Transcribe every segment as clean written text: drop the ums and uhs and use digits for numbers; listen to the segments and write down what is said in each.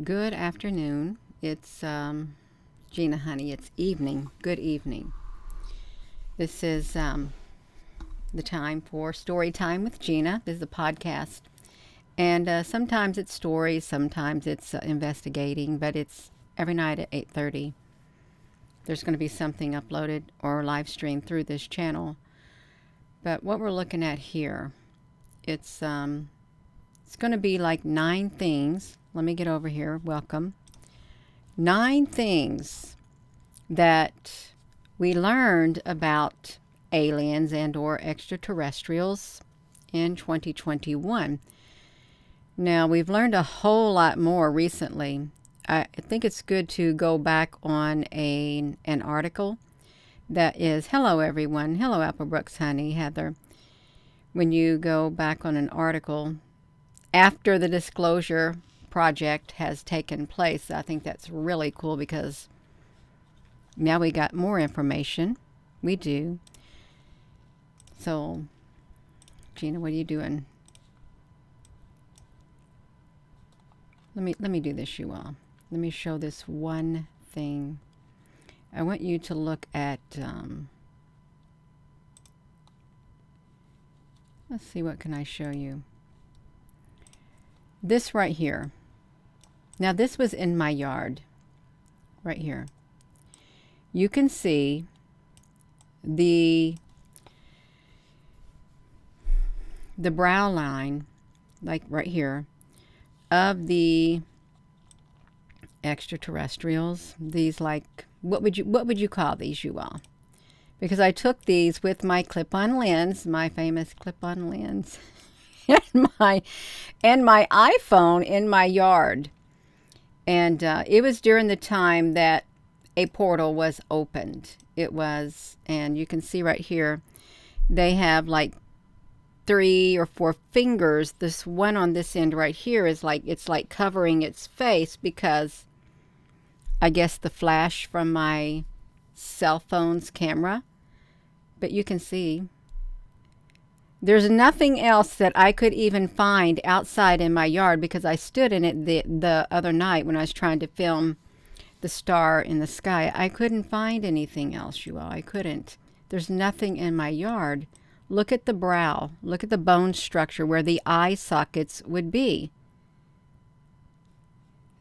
Good afternoon. It's Gina, honey. It's evening. Good evening. This is the time for Story Time with Gina. This is a podcast. And sometimes it's stories, sometimes it's investigating, but it's every night at 8:30. There's going to be something uploaded or live streamed through this channel. But what we're looking at here, it's going to be like 9 things. Let me get over here. Welcome. 9 things that we learned about aliens and or extraterrestrials in 2021. Now, we've learned a whole lot more recently. I think it's good to go back on an article that is, hello everyone, hello Applebrooks, honey, Heather. When you go back on an article after the disclosure project has taken place, I think that's really cool because now we got more information. We do. So, Gina, what are you doing? Let me do this, you all. Let me show this one thing. I want you to look at, let's see, what can I show you? This right here. Now, this was in my yard, right here. You can see the brow line, like right here, of the extraterrestrials. These, like, what would you call these, you all? Because I took these with my clip-on lens, my famous clip-on lens, and my iPhone in my yard. And it was during the time that a portal was opened. It was, and you can see right here, they have like 3 or 4 fingers. This one on this end right here is like, it's like covering its face because I guess the flash from my cell phone's camera. But you can see there's nothing else that I could even find outside in my yard because I stood in it the other night when I was trying to film the star in the sky. I couldn't find anything else, you all. I couldn't. There's nothing in my yard. Look at the brow. Look at the bone structure where the eye sockets would be.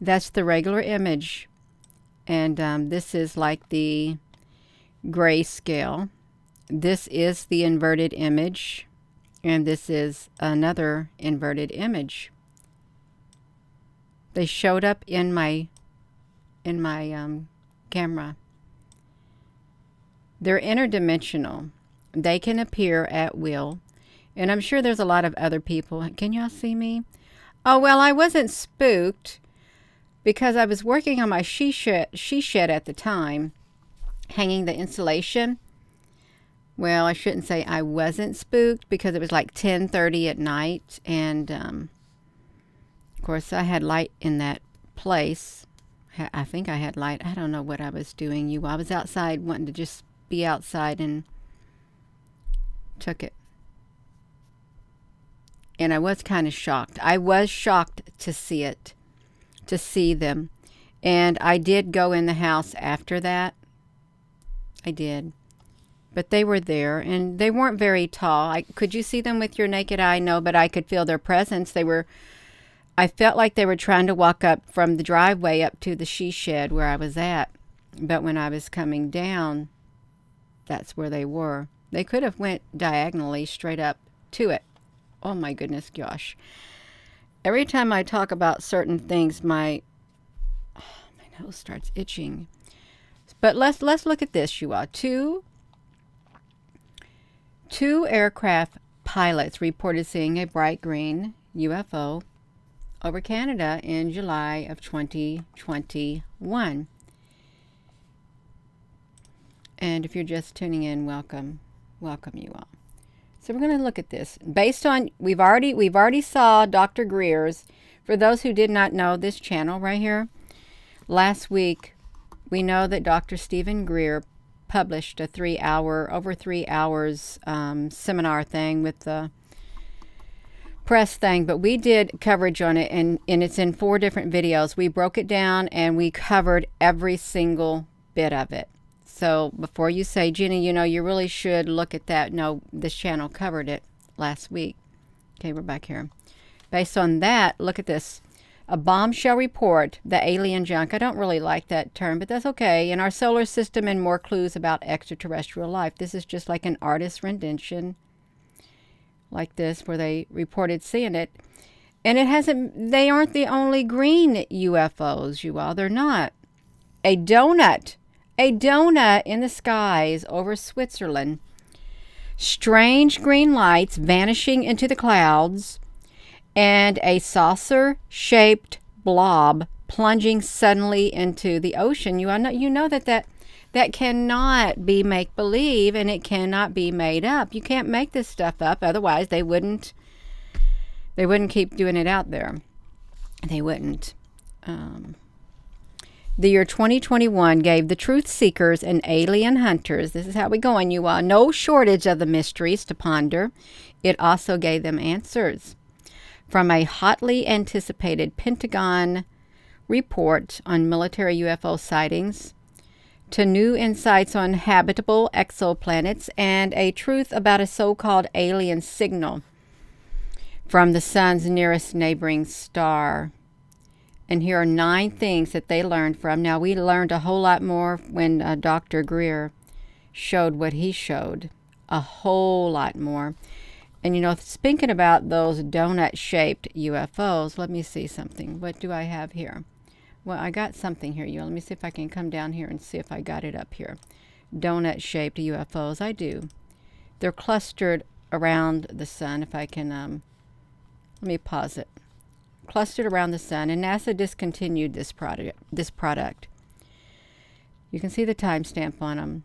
That's the regular image. And this is like the grayscale. This is the inverted image. And this is another inverted image. They showed up in my camera. They're interdimensional. They can appear at will. And I'm sure there's a lot of other people. Can y'all see me? Oh, well, I wasn't spooked because I was working on my she shed at the time, hanging the insulation. Well, I shouldn't say I wasn't spooked because it was like 10:30 at night. And, of course, I had light in that place. I think I had light. I don't know what I was doing. I was outside wanting to just be outside and took it. And I was kind of shocked. I was shocked to see it, to see them. And I did go in the house after that. I did. But they were there, and they weren't very tall. Could you see them with your naked eye? No, but I could feel their presence. I felt like they were trying to walk up from the driveway up to the she shed where I was at. But when I was coming down, that's where they were. They could have went diagonally straight up to it. Oh my goodness gosh. Every time I talk about certain things, my nose starts itching. But let's look at this, you all. Two aircraft pilots reported seeing a bright green UFO over Canada in July of 2021. And if you're just tuning in, welcome you all. So we're going to look at this based on we've already saw Dr. Greer's. For those who did not know this channel right here, last week we know that Dr. Stephen Greer published a over 3 hours seminar thing with the press thing, but we did coverage on it, and it's in 4 different videos. We broke it down and we covered every single bit of it. So before you say, Gina, you know, you really should look at that. No, this channel covered it last week. Okay, we're back here. Based on that, look at this. A bombshell report, the alien junk. I don't really like that term, but that's okay. In our solar system and more clues about extraterrestrial life. This is just like an artist's rendition like this where they reported seeing it. And it hasn't, they aren't the only green UFOs, you all. They're not. A donut in the skies over Switzerland. Strange green lights vanishing into the clouds. And a saucer-shaped blob plunging suddenly into the ocean. You know that cannot be make-believe, and it cannot be made up. You can't make this stuff up, otherwise they wouldn't keep doing it out there. They wouldn't. The year 2021 gave the truth seekers and alien hunters, this is how we going, you all, no shortage of the mysteries to ponder. It also gave them answers. From a hotly anticipated Pentagon report on military UFO sightings to new insights on habitable exoplanets and a truth about a so-called alien signal from the sun's nearest neighboring star. And here are 9 things that they learned from. Now, we learned a whole lot more when Dr. Greer showed what he showed. A whole lot more. And, you know, speaking about those donut-shaped UFOs, let me see something. What do I have here? Well, I got something here. Let me see if I can come down here and see if I got it up here. Donut-shaped UFOs. I do. They're clustered around the sun. If I can, let me pause it. Clustered around the sun. And NASA discontinued this product. You can see the timestamp on them.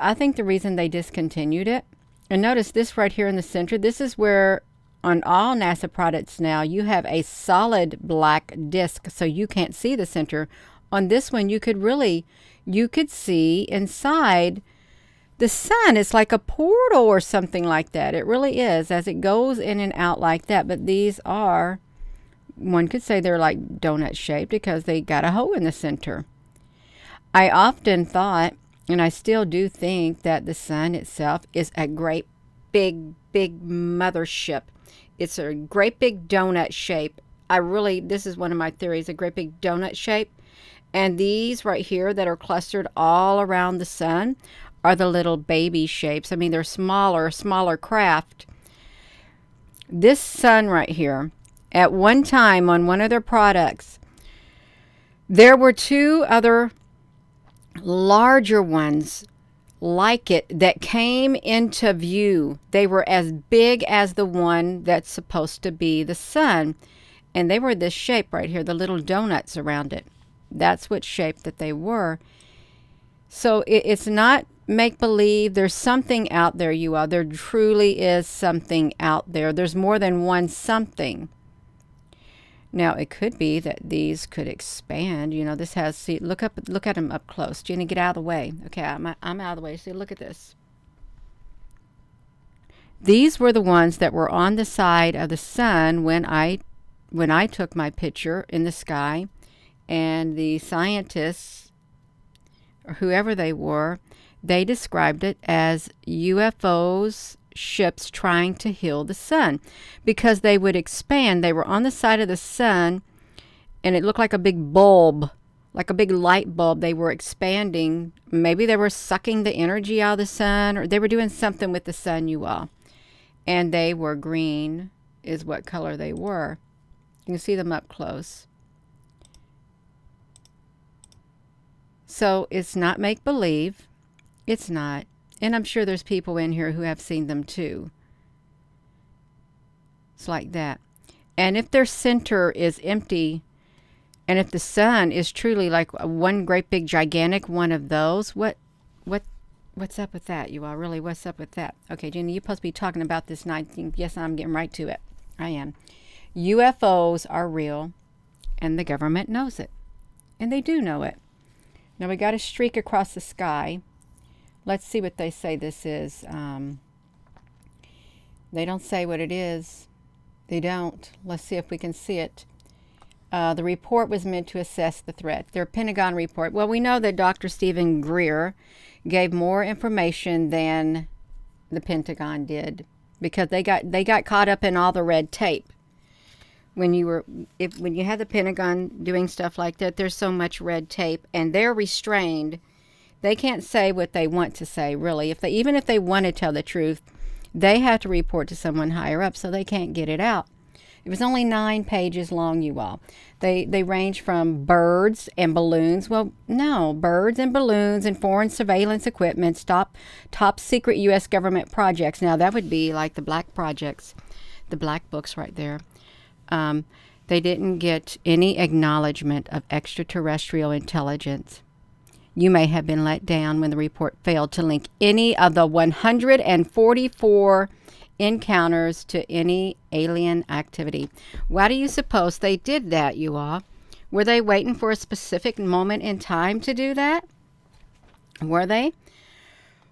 I think the reason they discontinued it, and notice this right here in the center, this is where on all NASA products now you have a solid black disc, so you can't see the center. On this one you could see inside the sun. It's like a portal or something like that. It really is, as it goes in and out like that. But these are, one could say they're like donut shaped because they got a hole in the center. I often thought, and I still do think, that the sun itself is a great big mothership. It's a great big donut shape. This is one of my theories, a great big donut shape. And these right here that are clustered all around the sun are the little baby shapes. I mean, they're smaller craft. This sun right here, at one time on one of their products, there were 2 other larger ones like it that came into view. They were as big as the one that's supposed to be the sun, and they were this shape right here, the little donuts around it. That's what shape that they were. So it's not make-believe. There's something out there, you all. There truly is something out there. There's more than one something. Now, it could be that these could expand. You know, this has, see, look at them up close. Gina, get out of the way. Okay, I'm out of the way. See, look at this. These were the ones that were on the side of the sun when I took my picture in the sky. And the scientists, or whoever they were, they described it as UFOs, ships trying to heal the sun, because they would expand. They were on the side of the sun and it looked like a big bulb, like a big light bulb. They were expanding. Maybe they were sucking the energy out of the sun, or they were doing something with the sun, you all. And they were green is what color they were. You can see them up close. So it's not make-believe. It's not. And I'm sure there's people in here who have seen them too. It's like that. And if their center is empty, and if the sun is truly like one great big gigantic one of those, what's up with that, you all? Really, what's up with that? Okay, Gina, you're supposed to be talking about this 19th. Yes, I'm getting right to it. I am. UFOs are real, and the government knows it. And they do know it. Now, we got a streak across the sky. Let's see what they say this is. They don't say what it is. They don't. Let's see if we can see it. The report was meant to assess the threat. Their Pentagon report. Well, we know that Dr. Stephen Greer gave more information than the Pentagon did because they got caught up in all the red tape. When you have the Pentagon doing stuff like that, there's so much red tape, and they're restrained. They can't say what they want to say, really. Even if they want to tell the truth, they have to report to someone higher up, so they can't get it out. It was only 9 pages long, you all. They range from birds and balloons. Well, no, birds and balloons and foreign surveillance equipment, top secret U.S. government projects. Now, that would be like the black projects, the black books right there. They didn't get any acknowledgement of extraterrestrial intelligence. You may have been let down when the report failed to link any of the 144 encounters to any alien activity. Why do you suppose they did that, you all? Were they waiting for a specific moment in time to do that? Were they?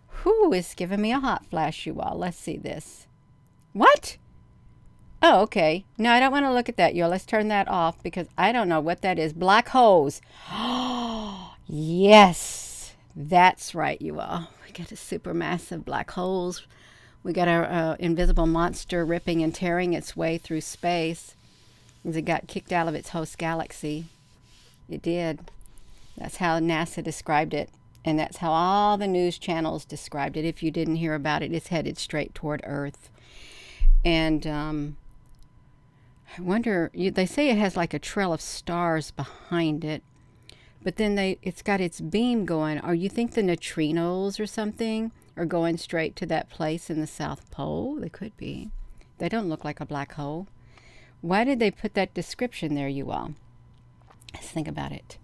Who is giving me a hot flash, you all? Let's see this. What? Oh, okay. No, I don't want to look at that, y'all. Let's turn that off because I don't know what that is. Black holes. Yes, that's right, you all. We got a supermassive black holes. We got our invisible monster ripping and tearing its way through space as it got kicked out of its host galaxy. It did. That's how NASA described it. And that's how all the news channels described it. If you didn't hear about it, it's headed straight toward Earth. And I wonder, they say it has like a trail of stars behind it. But then it's got its beam going. Or you think the neutrinos or something are going straight to that place in the South Pole? They could be. They don't look like a black hole. Why did they put that description there, you all? Let's think about it.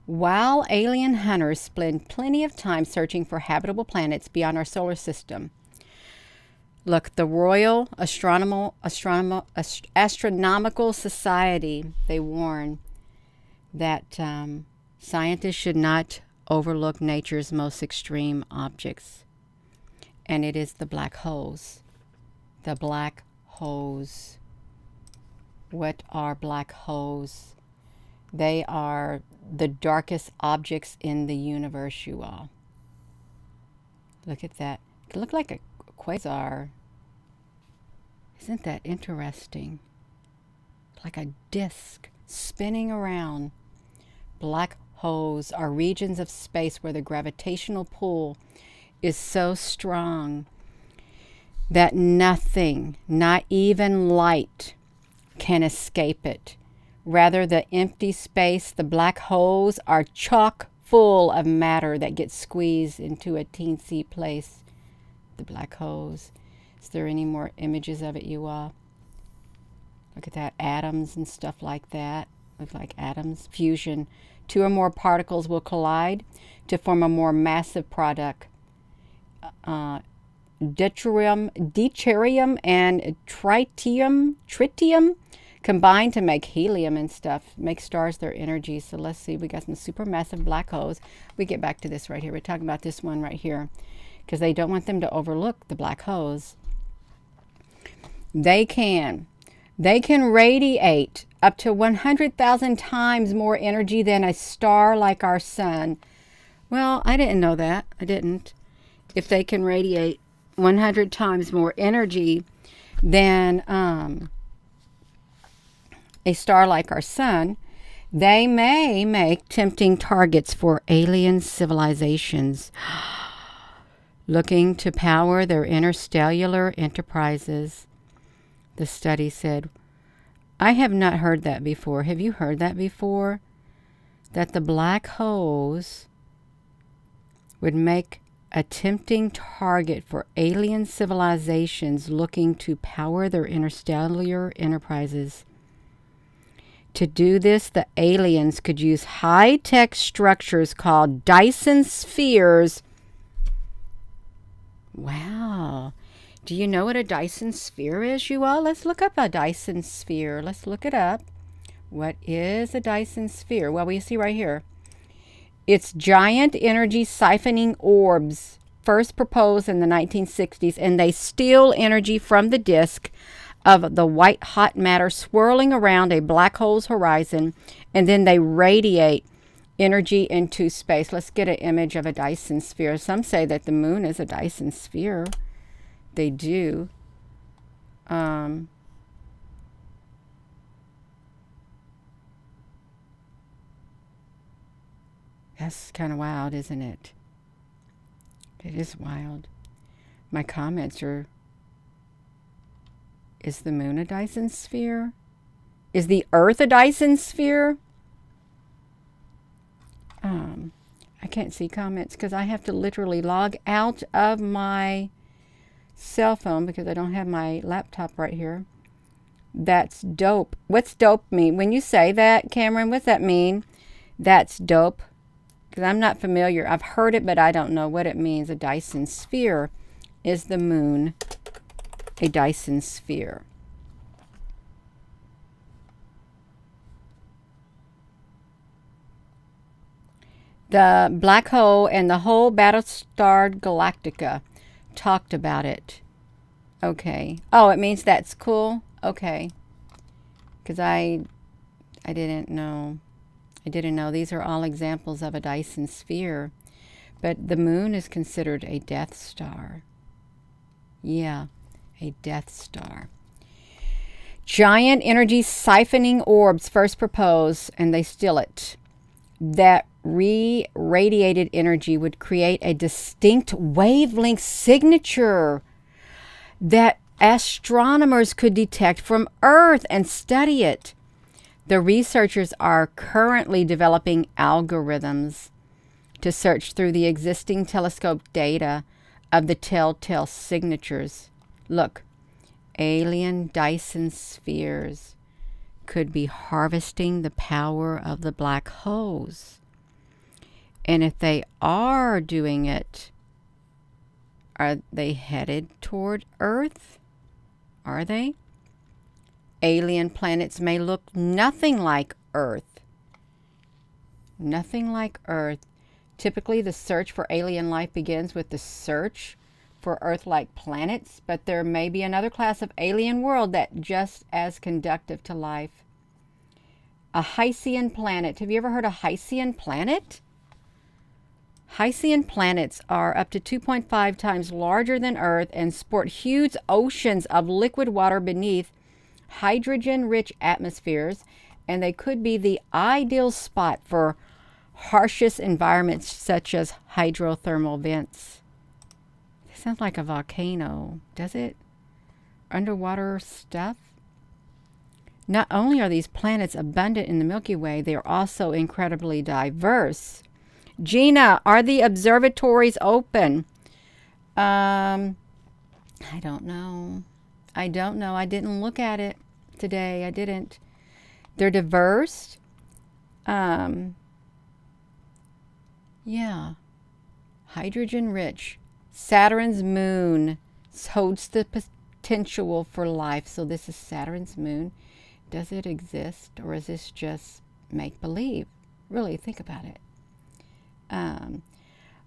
While alien hunters spend plenty of time searching for habitable planets beyond our solar system, look, the Royal Astronomical Society, they warn that scientists should not overlook nature's most extreme objects. And it is the black holes. The black holes. What are black holes? They are the darkest objects in the universe, you all. Look at that. It looked like a quasar. Isn't that interesting? Like a disc spinning around. Black holes are regions of space where the gravitational pull is so strong that nothing, not even light, can escape it. Rather, the empty space, the black holes, are chock full of matter that gets squeezed into a teensy place. The black holes. Is there any more images of it, you all? Look at that. Atoms and stuff like that. Look like atoms. Fusion. 2 or more particles will collide to form a more massive product. Deuterium and tritium combine to make helium and stuff, make stars their energy. So let's see, we got some supermassive black holes. We get back to this right here. We're talking about this one right here because they don't want them to overlook the black holes. They can radiate up to 100,000 times more energy than a star like our sun. Well, I didn't know that. I didn't. If they can radiate 100 times more energy than a star like our sun, they may make tempting targets for alien civilizations looking to power their interstellar enterprises. The study said, I have not heard that before. Have you heard that before? That the black holes would make a tempting target for alien civilizations looking to power their interstellar enterprises. To do this, the aliens could use high-tech structures called Dyson Spheres. Wow. Do you know what a Dyson Sphere is, you all? Let's look up a Dyson Sphere. Let's look it up. What is a Dyson Sphere? Well, we see right here. It's giant energy siphoning orbs, first proposed in the 1960s, and they steal energy from the disk of the white hot matter swirling around a black hole's horizon, and then they radiate energy into space. Let's get an image of a Dyson sphere. Some say that the moon is a Dyson sphere. They do. That's kind of wild, isn't it? It is wild. My comments are, is the moon a Dyson sphere? Is the Earth a Dyson sphere? I can't see comments because I have to literally log out of my cell phone because I don't have my laptop right here. That's dope. What's dope mean? When you say that, Cameron, what's that mean? That's dope. Because I'm not familiar. I've heard it, but I don't know what it means. A Dyson sphere. Is the moon a Dyson sphere? The black hole and the whole Battlestar Galactica talked about it. Okay. Oh, it means that's cool? Okay. Because I didn't know. I didn't know. These are all examples of a Dyson sphere. But the moon is considered a Death Star. Yeah, a Death Star. Giant energy siphoning orbs first proposed, and they still it. That radiated energy would create a distinct wavelength signature that astronomers could detect from Earth and study it. The researchers are currently developing algorithms to search through the existing telescope data of the telltale signatures. Look, alien Dyson spheres could be harvesting the power of the black holes. And if they are doing it, are they headed toward Earth? Are they? Alien planets may look nothing like Earth. Nothing like Earth. Typically, the search for alien life begins with the search for Earth-like planets, but there may be another class of alien world that just as conducive to life. A Hycean planet. Have you ever heard of Hycean planet? Hycean planets are up to 2.5 times larger than Earth and sport huge oceans of liquid water beneath hydrogen-rich atmospheres, and they could be the ideal spot for harshest environments such as hydrothermal vents. It sounds like a volcano, does it? Underwater stuff? Not only are these planets abundant in the Milky Way, they are also incredibly diverse. Gina, are the observatories open? I don't know. I don't know. I didn't look at it today. I didn't. They're diverse. Yeah. Hydrogen rich. Saturn's moon holds the potential for life. So this is Saturn's moon. Does it exist, or is this just make-believe? Really think about it.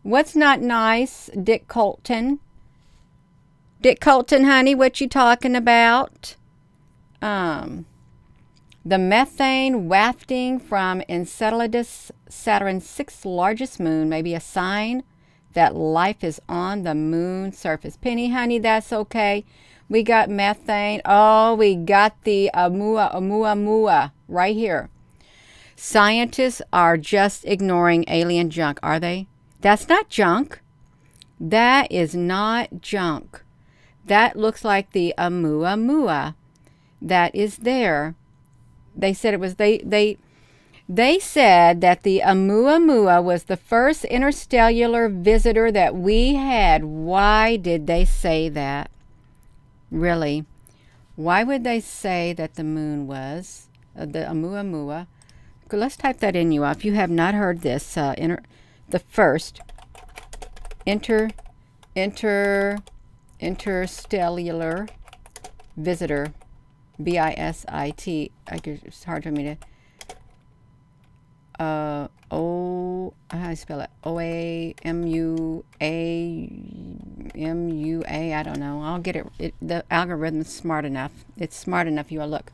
What's not nice, Dick Colton? Dick Colton, honey, what you talking about? The methane wafting from Enceladus, Saturn's sixth largest moon, may be a sign that life is on the moon's surface. Penny, honey, that's okay. We got methane. Oh, we got the Amuamua right here. Scientists are just ignoring alien junk, are they? That's not junk. That is not junk. That looks like the Amuamua that is there. They said it was they said that the Amuamua was the first interstellular visitor that we had. Why did they say that? Really? Why would they say that the moon was the Amuamua? Let's type that in, you all. If you have not heard this, the first interstellular visitor, VISIT. It's hard for me to. how do I spell it? Oamua. I don't know. I'll get it. The algorithm's smart enough. It's smart enough. You all look.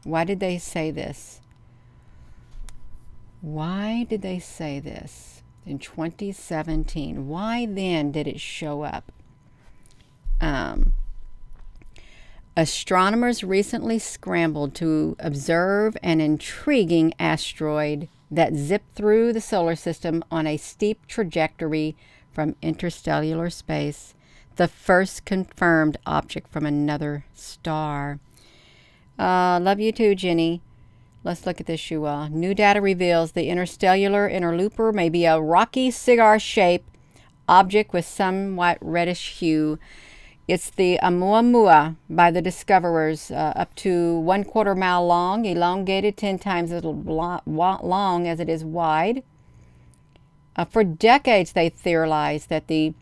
Why did they say this? Why did they say this in 2017? Why then did it show up? Astronomers recently scrambled to observe an intriguing asteroid that zipped through the solar system on a steep trajectory from interstellar space, the first confirmed object from another star. Love you too, Ginny. Let's look at this, you all. New data reveals the interstellar interlooper may be a rocky cigar-shaped object with somewhat reddish hue. It's the Amuamua by the discoverers, up to 1/4 mile long, elongated 10 times as long as it is wide. For decades, they theorized that the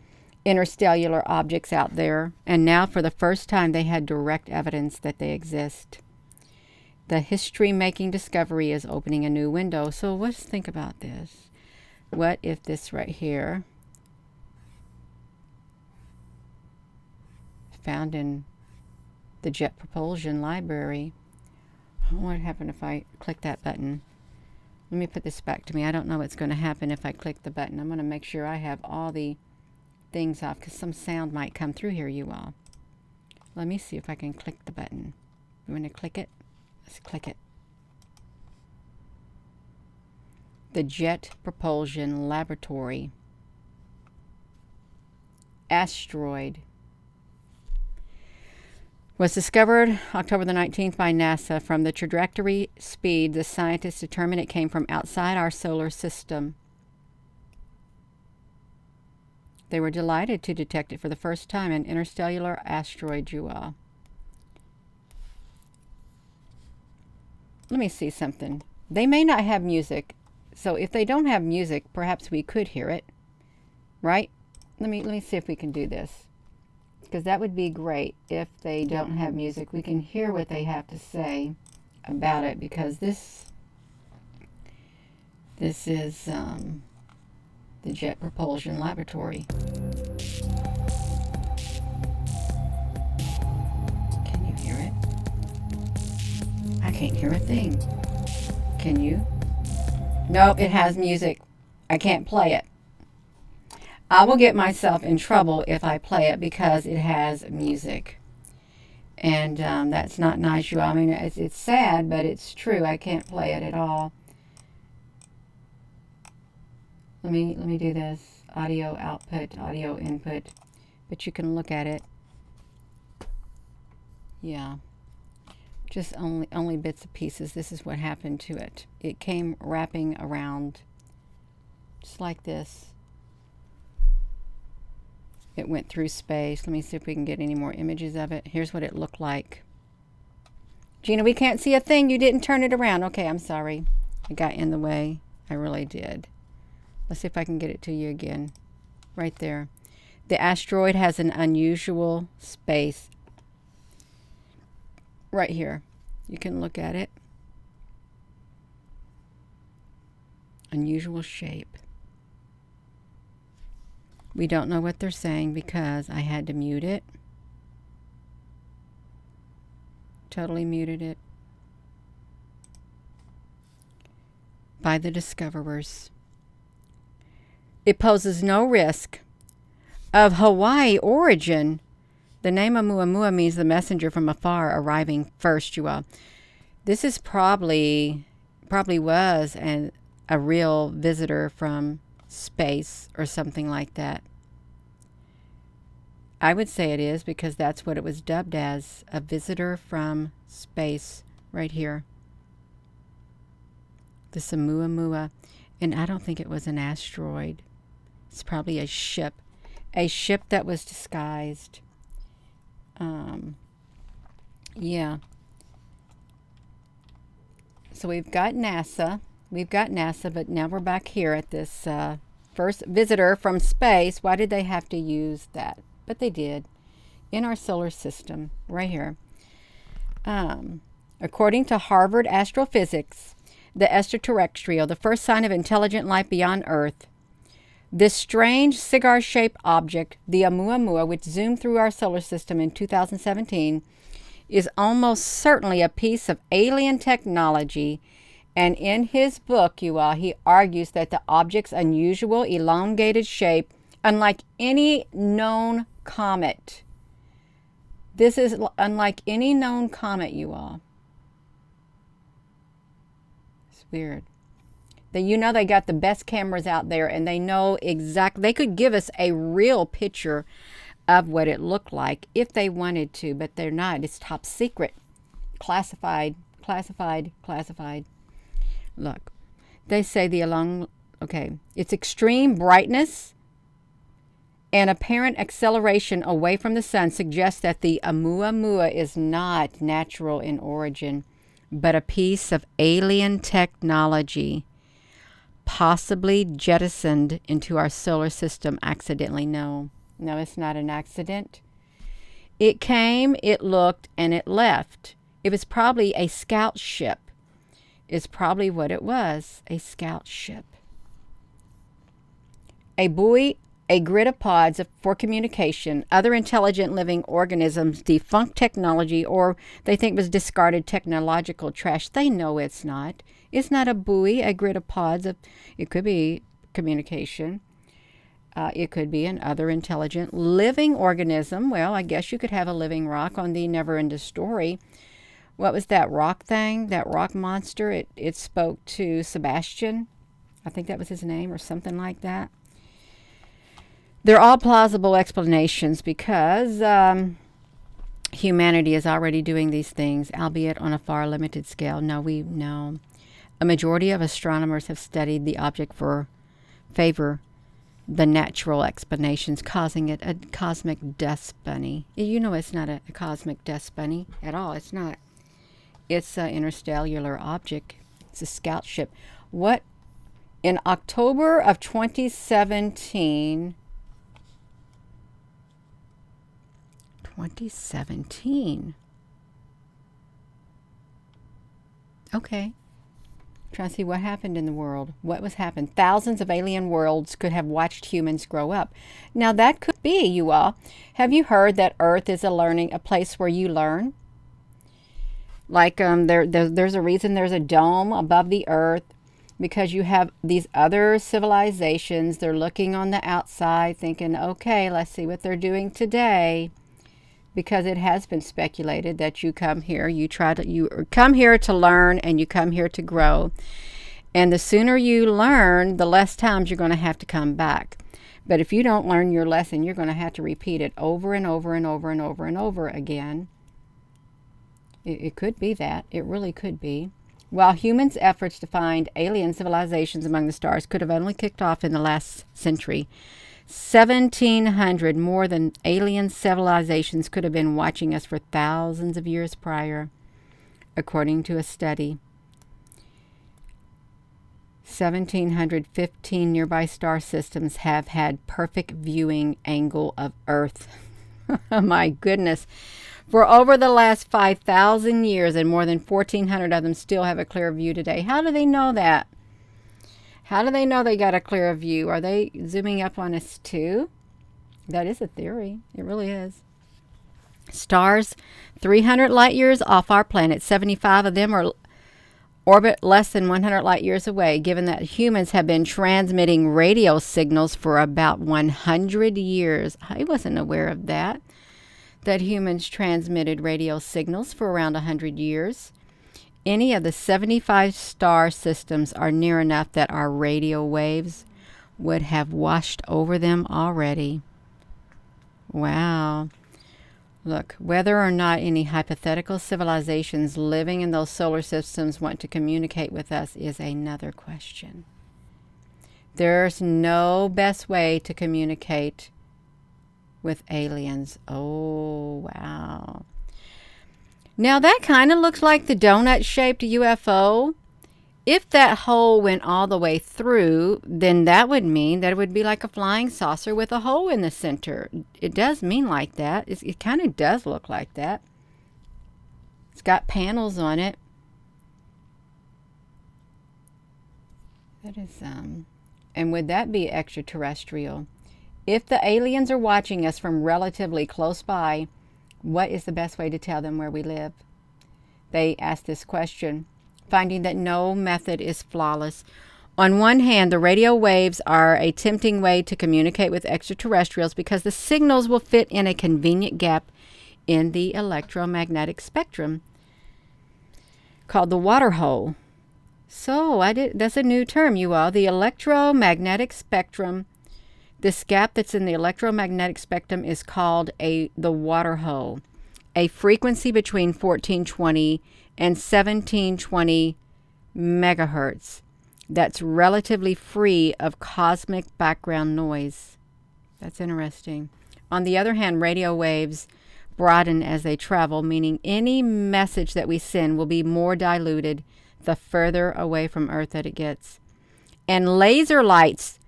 interstellar objects out there, and now for the first time, they had direct evidence that they exist. The history-making discovery is opening a new window. So let's think about this. What if this right here, found in the Jet Propulsion Library. What would happen if I click that button? Let me put this back to me. I don't know what's going to happen if I click the button. I'm going to make sure I have all the things off because some sound might come through here, you all. Let me see if I can click the button. You want to click it? Let's click it. The Jet Propulsion Laboratory. Asteroid. Was discovered October the 19th by NASA. From the trajectory speed, the scientists determined it came from outside our solar system. They were delighted to detect it for the first time, an interstellar asteroid, you all. Let me see something. They may not have music, so if they don't have music, perhaps we could hear it, right? Let me see if we can do this, because that would be great. If they don't have music, we can hear what they have to say about it, because this is the Jet Propulsion Laboratory. Can you hear it? I can't hear a thing. Can you? Nope, it has music. I can't play it. I will get myself in trouble if I play it because it has music. And that's not nice, you all. I mean, it's sad, but it's true. I can't play it at all. Let me do this. Audio output, audio input. But you can look at it. Yeah. Just only bits and pieces. This is what happened to it. It came wrapping around just like this. It went through space. Let me see if we can get any more images of it. Here's what it looked like. Gina, we can't see a thing. You didn't turn it around. Okay, I'm sorry. I got in the way. I really did. Let's see if I can get it to you again. Right there. The asteroid has an unusual space. Right here. You can look at it. Unusual shape. We don't know what they're saying because I had to mute it. Totally muted it. By the discoverers. It poses no risk of Hawaii origin. The name Amuamua means the messenger from afar arriving first, you all. This is probably was a real visitor from space or something like that. I would say it is because that's what it was dubbed as, a visitor from space right here. This Amuamua. And I don't think it was an asteroid. It's probably a ship that was disguised. Yeah. So we've got NASA, but now we're back here at this first visitor from space. Why did they have to use that? But they did. In our solar system, right here. According to Harvard Astrophysics, the extraterrestrial, the first sign of intelligent life beyond Earth. This strange cigar-shaped object, the Amuamua, which zoomed through our solar system in 2017, is almost certainly a piece of alien technology. And in his book, you all, he argues that the object's unusual, elongated shape, unlike any known comet. This is unlike any known comet, you all. It's weird. They got the best cameras out there, and they know exactly. They could give us a real picture of what it looked like if they wanted to, but they're not. It's top secret, classified. Look, they say its extreme brightness and apparent acceleration away from the sun suggests that the Amuamua is not natural in origin, but a piece of alien technology, possibly jettisoned into our solar system accidentally. No, it's not an accident. It came, it looked, and it left. It was probably a scout ship. Is probably what it was, a scout ship. A buoy, a grid of pods for communication, other intelligent living organisms, defunct technology, or they think was discarded technological trash. They know it's not. It's not a buoy, a grid of pods. It could be communication. It could be an other intelligent living organism. Well, I guess you could have a living rock on the Never-Ending Story. What was that rock thing? That rock monster? It spoke to Sebastian. I think that was his name or something like that. They're all plausible explanations because humanity is already doing these things, albeit on a far limited scale. No. A majority of astronomers have studied the object favor the natural explanations, causing it a cosmic dust bunny. You know it's not a cosmic dust bunny at all. It's not. It's an interstellar object. It's a scout ship. In October of 2017, okay. Trying to see what happened in the world. What was happened? Thousands of alien worlds could have watched humans grow up. Now that could be, you all. Have you heard that Earth is a place where you learn? Like there's a reason there's a dome above the Earth, because you have these other civilizations. They're looking on the outside thinking, okay, let's see what they're doing today. Because it has been speculated that you come here, you come here to learn, and you come here to grow. And the sooner you learn, the less times you're going to have to come back. But if you don't learn your lesson, you're going to have to repeat it over and over and over and over and over again. It could be that. It really could be. While humans' efforts to find alien civilizations among the stars could have only kicked off in the last century, 1,700 more than alien civilizations could have been watching us for thousands of years prior, according to a study. 1,715 nearby star systems have had perfect viewing angle of Earth. Oh my goodness. For over the last 5,000 years, and more than 1,400 of them still have a clear view today. How do they know that? How do they know they got a clear view? Are they zooming up on us too? That is a theory. It really is. Stars 300 light years off our planet. 75 of them are orbit less than 100 light years away, given that humans have been transmitting radio signals for about 100 years. I wasn't aware of that humans transmitted radio signals for around 100 years. Any of the 75 star systems are near enough that our radio waves would have washed over them already. Wow. Look, whether or not any hypothetical civilizations living in those solar systems want to communicate with us is another question. There's no best way to communicate with aliens. Oh, wow. Now that kind of looks like the donut-shaped UFO. If that hole went all the way through, then that would mean that it would be like a flying saucer with a hole in the center. It does mean like that. It kind of does look like that. It's got panels on it. That is, and would that be extraterrestrial? If the aliens are watching us from relatively close by, what is the best way to tell them where we live? They asked this question, finding that no method is flawless. On one hand, the radio waves are a tempting way to communicate with extraterrestrials because the signals will fit in a convenient gap in the electromagnetic spectrum called the water hole. So that's a new term, you all. The electromagnetic spectrum, this gap that's in the electromagnetic spectrum is called the water hole. A frequency between 1420 and 1720 megahertz that's relatively free of cosmic background noise. That's interesting. On the other hand, radio waves broaden as they travel, meaning any message that we send will be more diluted the further away from Earth that it gets. And laser lights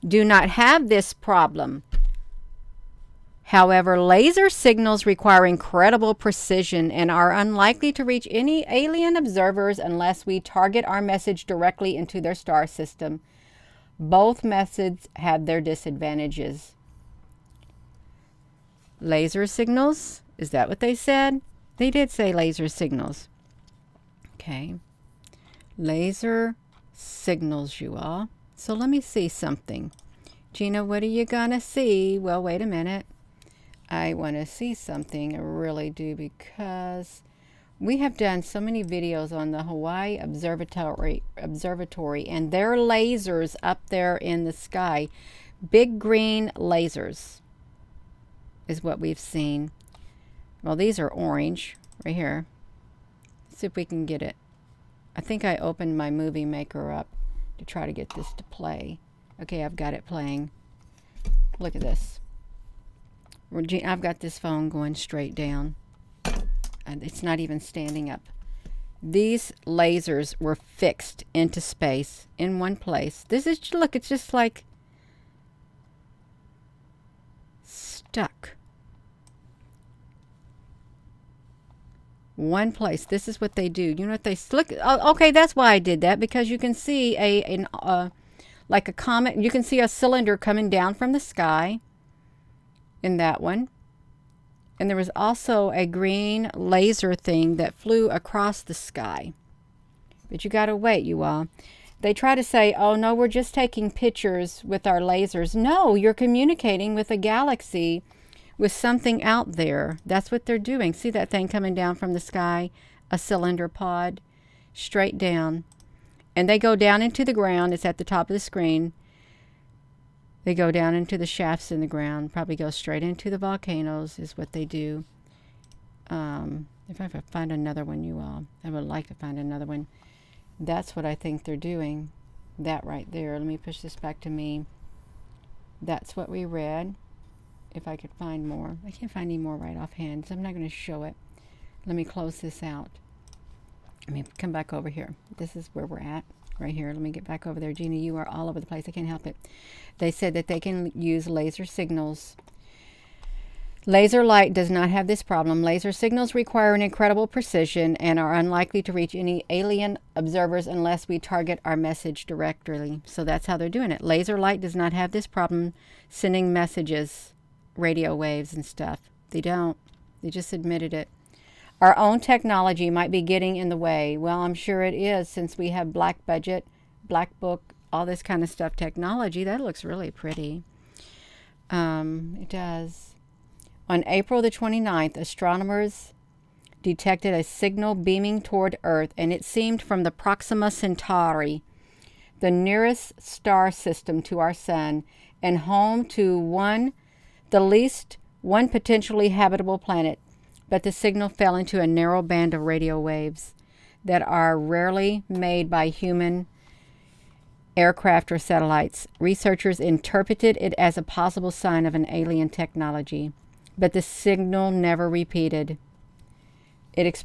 do not have this problem. However, laser signals require incredible precision and are unlikely to reach any alien observers unless we target our message directly into their star system. Both methods have their disadvantages. Laser signals? Is that what they said? They did say laser signals. Okay. Laser signals, you all. So let me see something. Gina, what are you gonna see? Well, wait a minute. I want to see something. I really do, because we have done so many videos on the Hawaii Observatory and their lasers up there in the sky. Big green lasers is what we've seen. Well, these are orange right here. Let's see if we can get it. I think I opened my movie maker up to try to get this to play. Okay, I've got it playing. Look at this. I've got this phone going straight down. And it's not even standing up. These lasers were fixed into space in one place. This is, look, it's just like stuck. One place. This is what they do. You know what they look? Oh, okay, that's why I did that, because you can see like a comet. You can see a cylinder coming down from the sky. In that one. And there was also a green laser thing that flew across the sky. But you got to wait, you all. They try to say, oh no, we're just taking pictures with our lasers. No, you're communicating with a galaxy, with something out there. That's what they're doing. See that thing coming down from the sky? A cylinder pod, straight down. And they go down into the ground. It's at the top of the screen. They go down into the shafts in the ground, probably go straight into the volcanoes is what they do. If I find another one, you all, I would like to find another one. That's what I think they're doing. That right there. Let me push this back to me. That's what we read. If I could find more. I can't find any more right offhand, so I'm not going to show it. Let me close this out. Let me come back over here. This is where we're at. Right here. Let me get back over there. Gina, you are all over the place. I can't help it. They said that they can use laser signals. Laser light does not have this problem. Laser signals require an incredible precision and are unlikely to reach any alien observers unless we target our message directly. So that's how they're doing it. Laser light does not have this problem sending messages, radio waves and stuff. They don't. They just admitted it. Our own technology might be getting in the way. Well, I'm sure it is, since we have black budget, black book, all this kind of stuff technology. That looks really pretty. It does. On April the 29th, astronomers detected a signal beaming toward Earth, and it seemed from the Proxima Centauri, the nearest star system to our sun, and home to the least one potentially habitable planet. But the signal fell into a narrow band of radio waves that are rarely made by human aircraft or satellites. Researchers interpreted it as a possible sign of an alien technology, but the signal never repeated. If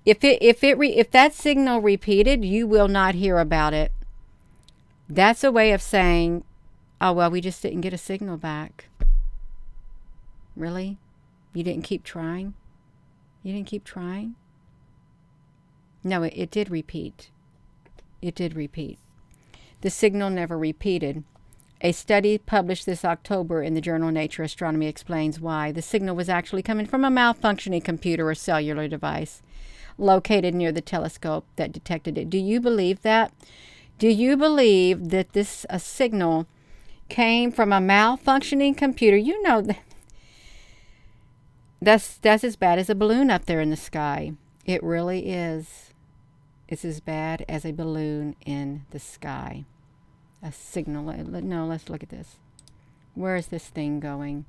that signal repeated, you will not hear about it. That's a way of saying, oh, well, we just didn't get a signal back. Really? You didn't keep trying? You didn't keep trying? No, it did repeat. It did repeat. The signal never repeated. A study published this October in the journal Nature Astronomy explains why. The signal was actually coming from a malfunctioning computer or cellular device located near the telescope that detected it. Do you believe that? Do you believe that this signal came from a malfunctioning computer? You know that's as bad as a balloon up there in the sky. It really is. It's as bad as a balloon in the sky. A signal. No, let's look at this. Where is this thing going?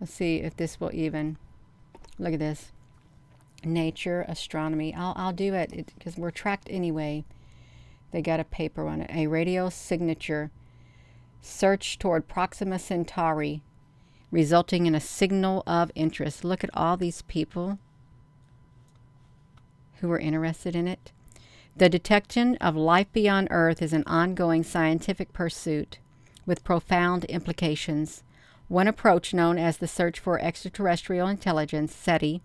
Let's see if this will even. Look at this. Nature Astronomy. I'll do it because we're tracked anyway. They got a paper on it. A radio signature search toward Proxima Centauri, resulting in a signal of interest. Look at all these people who are interested in it. The detection of life beyond Earth is an ongoing scientific pursuit with profound implications. One approach, known as the Search for Extraterrestrial Intelligence, SETI,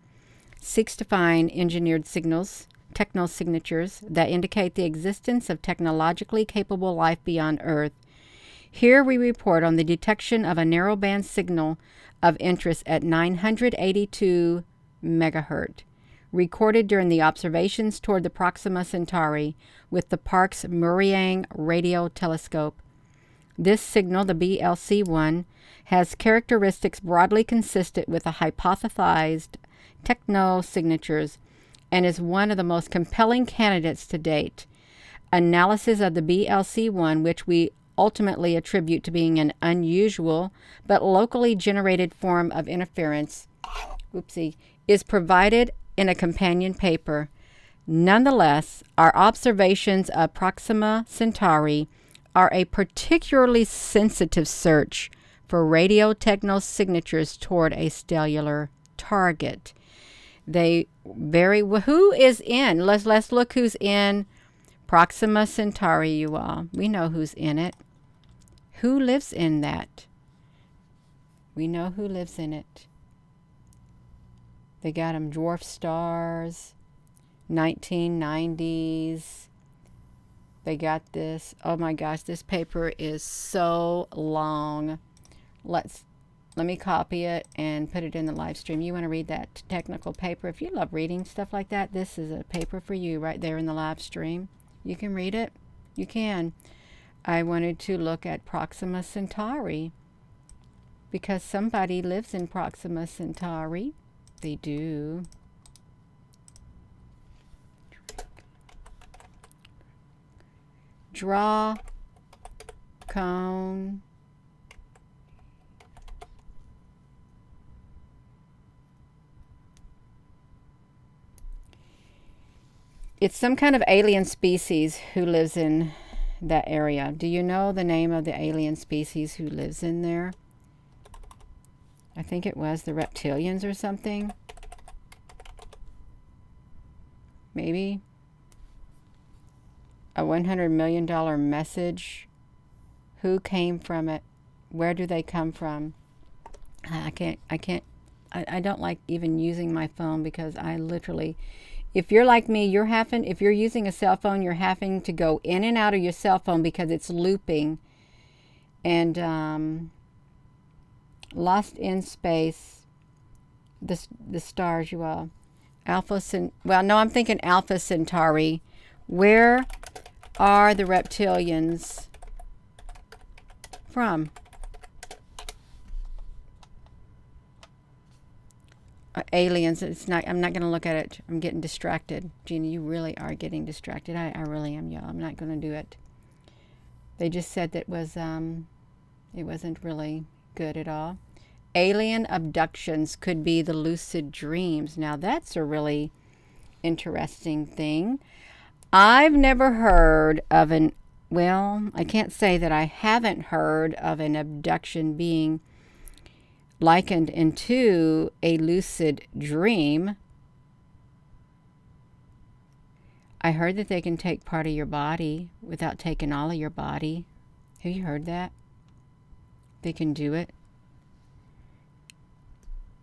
seeks to find engineered signals, technosignatures, that indicate the existence of technologically capable life beyond Earth. Here we report on the detection of a narrowband signal of interest at 982 megahertz, recorded during the observations toward the Proxima Centauri with the Parkes Muriang radio telescope. This signal, the BLC-1, has characteristics broadly consistent with the hypothesized technosignatures and is one of the most compelling candidates to date. Analysis of the BLC-1, which we ultimately attribute to being an unusual but locally generated form of interference, is provided in a companion paper. Nonetheless, our observations of Proxima Centauri are a particularly sensitive search for radio technosignatures toward a stellar target. Who is in? Let's look who's in Proxima Centauri, you all. We know who's in it. Who lives in that? We know who lives in it. They got them dwarf stars, 1990s. They got this. Oh my gosh, this paper is so long. Let me copy it and put it in the live stream. You want to read that technical paper? If you love reading stuff like that, this is a paper for you right there in the live stream. You can read it. You can. I wanted to look at Proxima Centauri because somebody lives in Proxima Centauri. They do. Draw cone. It's some kind of alien species who lives in that area. Do you know the name of the alien species who lives in there? I think it was the reptilians or something. Maybe. A $100 million message. Who came from it? Where do they come from? I don't like even using my phone because I literally, if you're like me, if you're using a cell phone, you're having to go in and out of your cell phone because it's looping. And Lost in Space, the stars, you all. I'm thinking Alpha Centauri. Where are the reptilians from? Aliens. I'm not going to look at it. I'm getting distracted. Gina, you really are getting distracted. I really am, y'all. I'm not going to do it. They just said that it wasn't really good at all. Alien abductions could be the lucid dreams. Now that's a really interesting thing. I've never heard of I can't say that I haven't heard of an abduction being likened into a lucid dream. I heard that they can take part of your body without taking all of your body. Have you heard that? They can do it.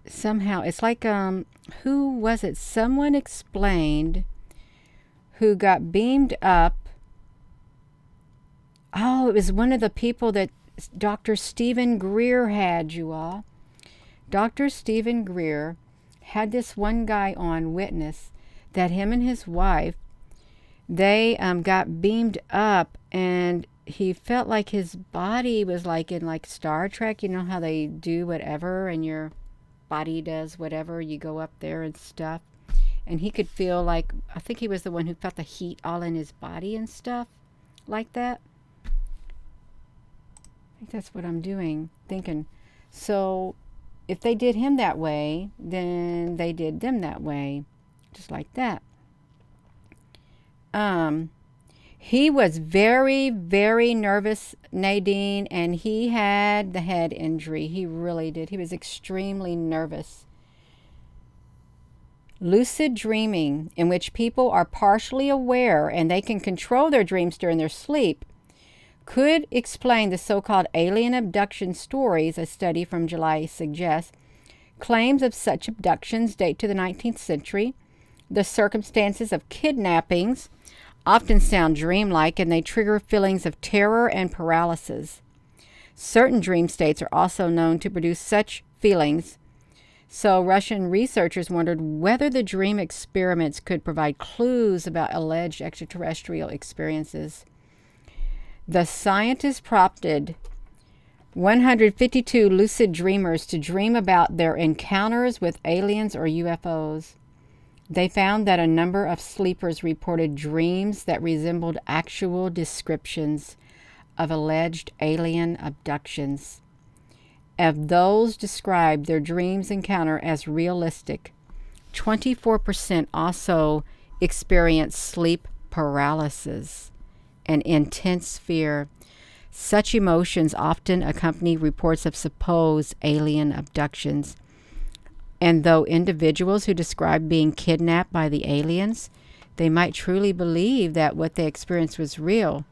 Somehow, it's like, who was it? Someone explained who got beamed up Oh, it was one of the people that Dr. Stephen Greer had, you all. Dr. Stephen Greer had this one guy on witness that him and his wife, they got beamed up, and he felt like his body was like in like Star Trek. You know how they do whatever and your body does whatever, you go up there and stuff. And he could feel like, I think he was the one who felt the heat all in his body and stuff like that. I think that's what I'm thinking. So if they did him that way, then they did them that way, just like that. He was very, very nervous, Nadine, and he had the head injury. He really did. He was extremely nervous. Lucid dreaming, in which people are partially aware and they can control their dreams during their sleep, could explain the so-called alien abduction stories, a study from July suggests. Claims of such abductions date to the 19th century. The circumstances of kidnappings often sound dreamlike, and they trigger feelings of terror and paralysis. Certain dream states are also known to produce such feelings. So Russian researchers wondered whether the dream experiments could provide clues about alleged extraterrestrial experiences. The scientists prompted 152 lucid dreamers to dream about their encounters with aliens or UFOs. They found that a number of sleepers reported dreams that resembled actual descriptions of alleged alien abductions. Of those described their dreams encounter as realistic, 24% also experienced sleep paralysis and intense fear. Such emotions often accompany reports of supposed alien abductions. And though individuals who describe being kidnapped by the aliens, they might truly believe that what they experienced was real,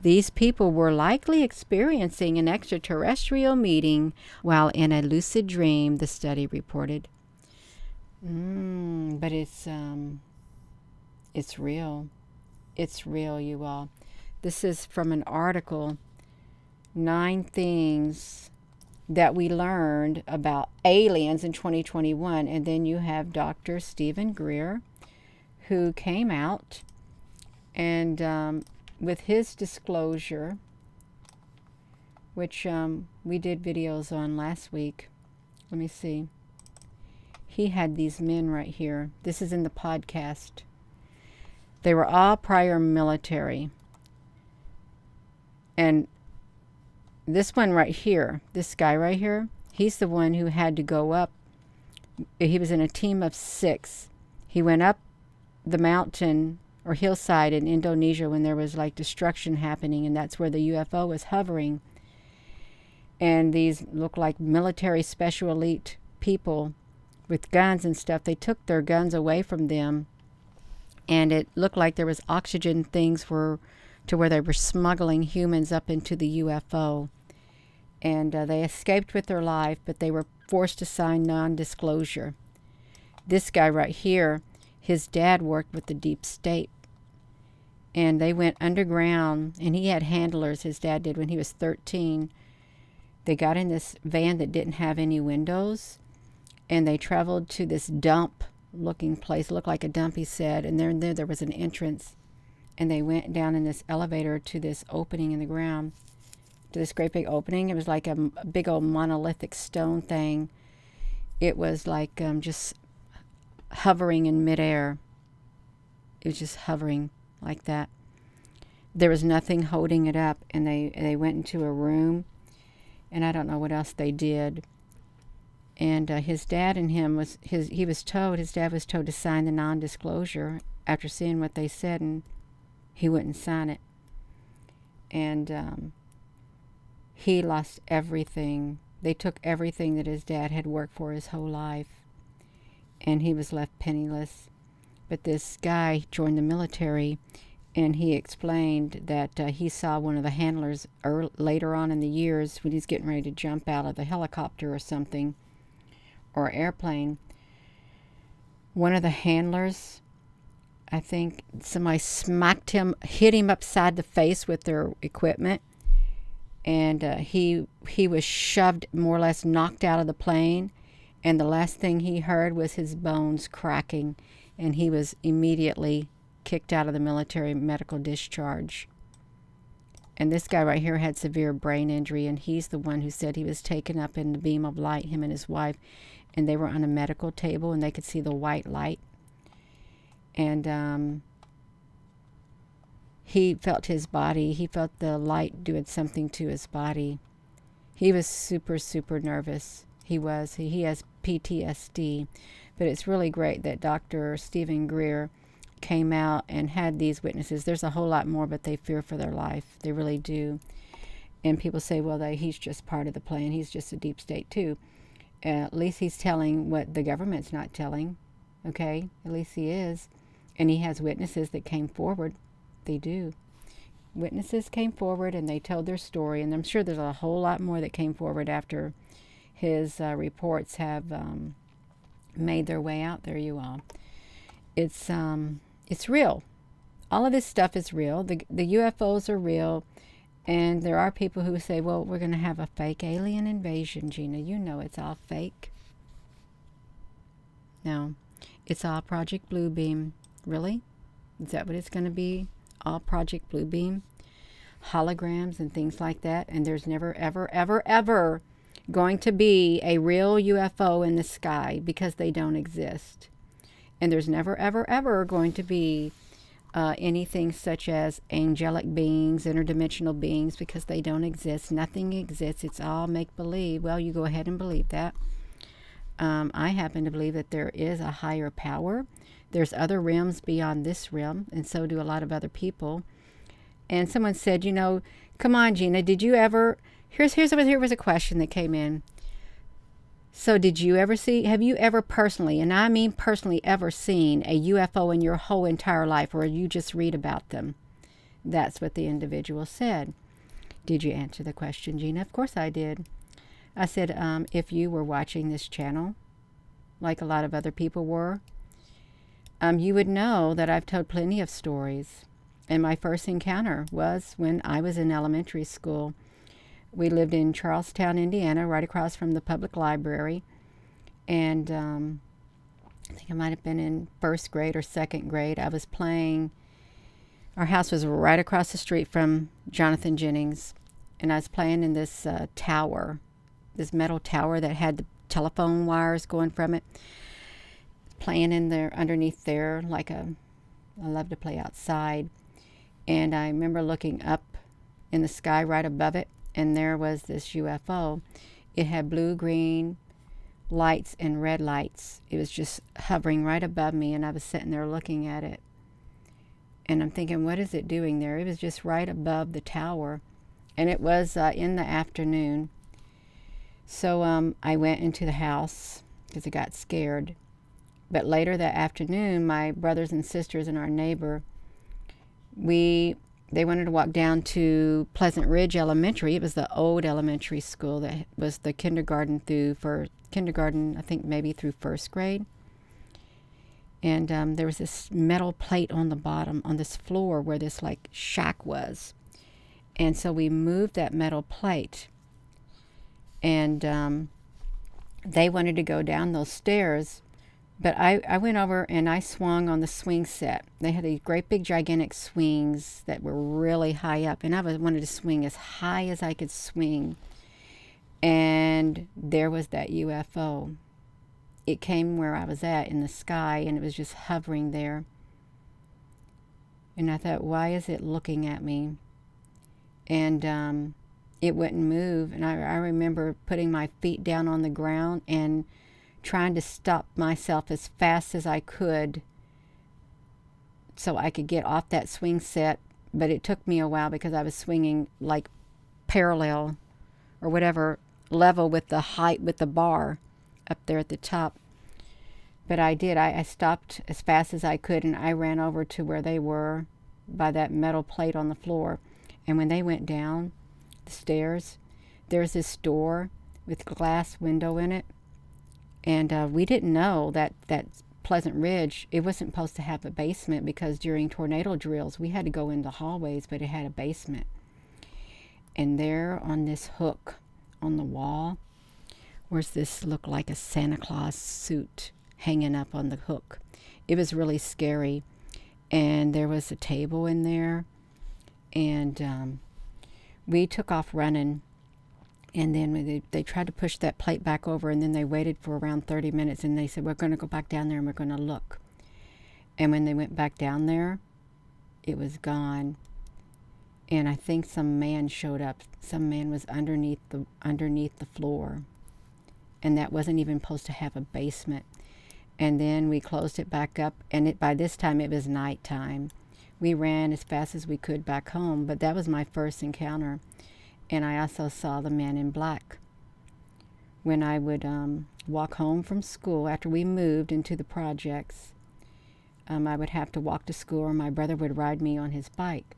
these people were likely experiencing an extraterrestrial meeting while in a lucid dream, the study reported. But it's real. It's real, you all. This is from an article, 9 Things that we learned about aliens in 2021. And then you have Dr. Stephen Greer, who came out and with his disclosure, which we did videos on last week. Let me see. He had these men right here. This is in the podcast. They were all prior military. And this one right here, this guy right here, he's the one who had to go up. He was in a team of 6. He went up the mountain or hillside in Indonesia when there was like destruction happening, and that's where the UFO was hovering. And these look like military special elite people with guns and stuff. They took their guns away from them, and it looked like there was oxygen things to where they were smuggling humans up into the UFO. And they escaped with their life, but they were forced to sign non-disclosure. This guy right here, his dad worked with the deep state. And they went underground, and he had handlers, his dad did, when he was 13. They got in this van that didn't have any windows, and they traveled to this dump-looking place. It looked like a dump, he said, and there was an entrance. And they went down in this elevator to this opening in the ground, to this great big opening. It was like a big old monolithic stone thing. It was like just hovering in midair. It was just hovering like that. There was nothing holding it up, and they went into a room, and I don't know what else they did. And his dad and him his dad was told to sign the non-disclosure after seeing what they said, and he wouldn't sign it. And he lost everything. They took everything that his dad had worked for his whole life, and he was left penniless. But this guy joined the military, and he explained that he saw one of the handlers later on in the years when he's getting ready to jump out of the helicopter or something, or airplane. One of the handlers I think somebody smacked him, hit him upside the face with their equipment, and he was shoved, more or less knocked out of the plane, and the last thing he heard was his bones cracking, and he was immediately kicked out of the military medical discharge. And this guy right here had severe brain injury, and he's the one who said he was taken up in the beam of light, him and his wife, and they were on a medical table, and they could see the white light. And he felt his body, he felt the light doing something to his body. He was super, super nervous. He has PTSD. But it's really great that Dr. Stephen Greer came out and had these witnesses. There's a whole lot more, but they fear for their life. They really do. And people say, well, he's just part of the plan. He's just a deep state too. At least he's telling what the government's not telling. Okay? At least he is. And he has witnesses that came forward. They do. Witnesses came forward and they told their story. And I'm sure there's a whole lot more that came forward after his reports have made their way out there, you all. It's real. All of this stuff is real. The UFOs are real. And there are people who say, well, we're going to have a fake alien invasion, Gina. You know it's all fake. No, it's all Project Bluebeam. Really? Is that what it's going to be? All Project Bluebeam? Holograms and things like that? And there's never, ever, ever, ever going to be a real UFO in the sky because they don't exist. And there's never, ever, ever going to be anything such as angelic beings, interdimensional beings, because they don't exist. Nothing exists. It's all make-believe. Well, you go ahead and believe that. I happen to believe that there is a higher power. There's other realms beyond this realm, and so do a lot of other people. And someone said, you know, come on, Gina, did you ever... Here was a question that came in. So did you ever have you ever personally, and I mean personally, ever seen a UFO in your whole entire life, or you just read about them? That's what the individual said. Did you answer the question, Gina? Of course I did. I said, if you were watching this channel, like a lot of other people were, you would know that I've told plenty of stories. And my first encounter was when I was in elementary school. We lived in Charlestown, Indiana, right across from the public library. And I think I might have been in first grade or second grade. I was playing. Our house was right across the street from Jonathan Jennings. And I was playing in this tower, this metal tower that had the telephone wires going from it. Playing in there, underneath there, I love to play outside. And I remember looking up in the sky right above it, and there was this UFO. It had blue, green lights and red lights. It was just hovering right above me, and I was sitting there looking at it. And I'm thinking, what is it doing there? It was just right above the tower, and it was in the afternoon. So I went into the house because I got scared. But later that afternoon, my brothers and sisters and our neighbor, they wanted to walk down to Pleasant Ridge Elementary. It was the old elementary school that was the kindergarten, I think maybe through first grade. And there was this metal plate on the bottom, on this floor where this shack was. And so we moved that metal plate. And they wanted to go down those stairs. But I went over and I swung on the swing set. They had these great big gigantic swings that were really high up. And I wanted to swing as high as I could swing. And there was that UFO. It came where I was at in the sky, and it was just hovering there. And I thought, why is it looking at me? And it wouldn't move. And I remember putting my feet down on the ground and trying to stop myself as fast as I could so I could get off that swing set. But it took me a while because I was swinging parallel or whatever level with the height, with the bar up there at the top. But I did. I stopped as fast as I could, and I ran over to where they were by that metal plate on the floor. And when they went down the stairs, there's this door with a glass window in it. And we didn't know that Pleasant Ridge, it wasn't supposed to have a basement because during tornado drills, we had to go into hallways, but it had a basement. And there on this hook on the wall was this looked like a Santa Claus suit hanging up on the hook. It was really scary. And there was a table in there. And we took off running. And then when they tried to push that plate back over, and then they waited for around 30 minutes, and they said, we're going to go back down there and we're going to look. And when they went back down there, it was gone. And I think some man showed up. Some man was underneath the floor. And that wasn't even supposed to have a basement. And then we closed it back up, and by this time it was nighttime. We ran as fast as we could back home, but that was my first encounter. And I also saw the man in black. When I would walk home from school after we moved into the projects, I would have to walk to school, or my brother would ride me on his bike.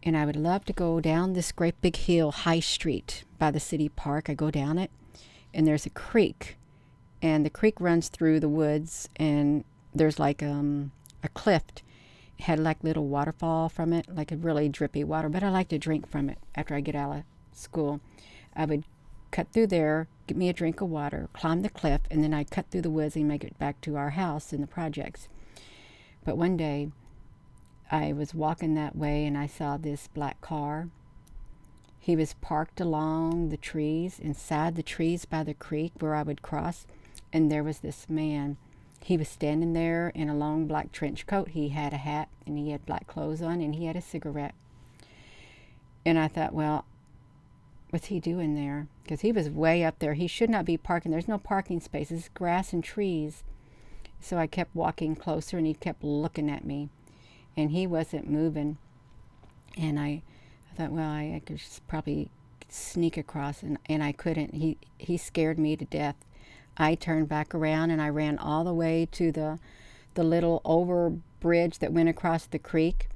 And I would love to go down this great big hill, High Street, by the city park. I go down it, and there's a creek. And the creek runs through the woods, and there's like a cliff. It had like little waterfall from it, like a really drippy water, but I like to drink from it after I get out of school. I would cut through there, get me a drink of water, climb the cliff, and then I'd cut through the woods and make it back to our house in the projects. But one day, I was walking that way, and I saw this black car. He was parked along the trees, inside the trees by the creek where I would cross, and there was this man. He was standing there in a long black trench coat. He had a hat, and he had black clothes on, and he had a cigarette. And I thought, well, what's he doing there? Because he was way up there. He should not be parking. There's no parking spaces, grass and trees. So I kept walking closer, and he kept looking at me. And he wasn't moving. And I thought, well, I could just probably sneak across, and I couldn't. He scared me to death. I turned back around, and I ran all the way to the little over bridge that went across the creek.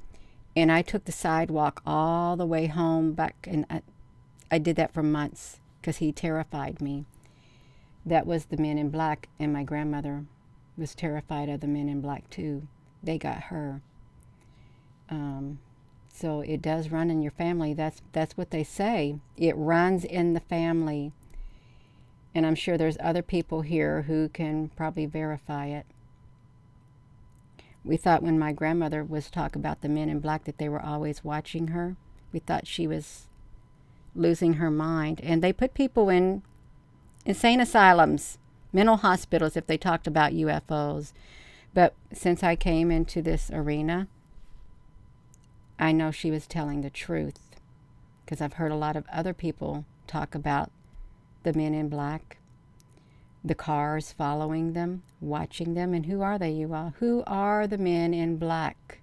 And I took the sidewalk all the way home back, and I did that for months because he terrified me. That was the men in black, and my grandmother was terrified of the men in black too. They got her. So it does run in your family. That's what they say. It runs in the family. And I'm sure there's other people here who can probably verify it. We thought when my grandmother was talking about the men in black that they were always watching her. We thought she was losing her mind. And they put people in insane asylums, mental hospitals, if they talked about UFOs. But since I came into this arena, I know she was telling the truth, because I've heard a lot of other people talk about the men in black, the cars following them, watching them. And who are they, you all? Who are the men in black?